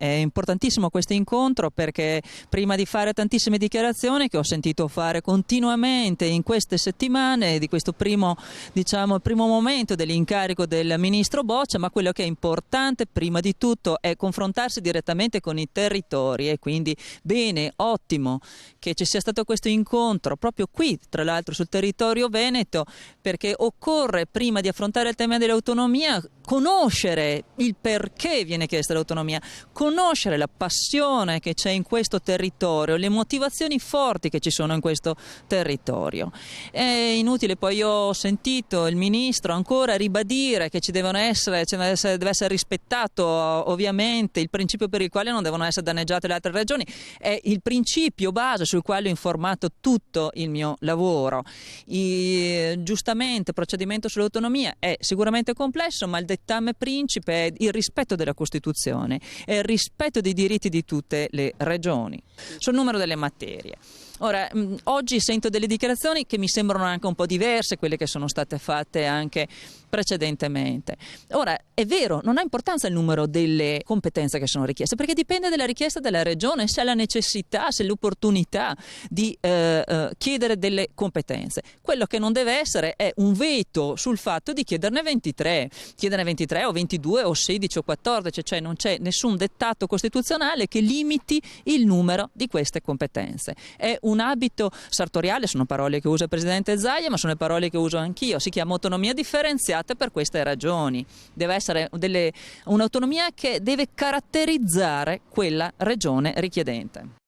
È importantissimo questo incontro perché prima di fare tantissime dichiarazioni che ho sentito fare continuamente in queste settimane di questo primo momento dell'incarico del ministro Boccia, ma quello che è importante prima di tutto è confrontarsi direttamente con i territori e quindi bene, ottimo che ci sia stato questo incontro proprio qui, tra l'altro sul territorio veneto, perché occorre prima di affrontare il tema dell'autonomia conoscere il perché viene chiesta l'autonomia, conoscere la passione che c'è in questo territorio, le motivazioni forti che ci sono in questo territorio. È inutile, poi io ho sentito il ministro ancora ribadire che deve essere rispettato ovviamente il principio per il quale non devono essere danneggiate le altre regioni. È il principio base sul quale ho informato tutto il mio lavoro. Giustamente il procedimento sull'autonomia è sicuramente complesso, ma il dettame principe è il rispetto della Costituzione e il rispetto dei diritti di tutte le regioni sul numero delle materie. Ora, oggi sento delle dichiarazioni che mi sembrano anche un po' diverse, quelle che sono state fatte anche precedentemente. Ora, è vero, non ha importanza il numero delle competenze che sono richieste, perché dipende dalla richiesta della regione, se ha la necessità, se l'opportunità di chiedere delle competenze. Quello che non deve essere è un veto sul fatto di chiederne 23 o 22 o 16 o 14, cioè non c'è nessun dettato costituzionale che limiti il numero di queste competenze. È un abito sartoriale, sono parole che usa il presidente Zaia, ma sono le parole che uso anch'io, si chiama autonomia differenziata per queste ragioni. Deve essere un'autonomia che deve caratterizzare quella regione richiedente.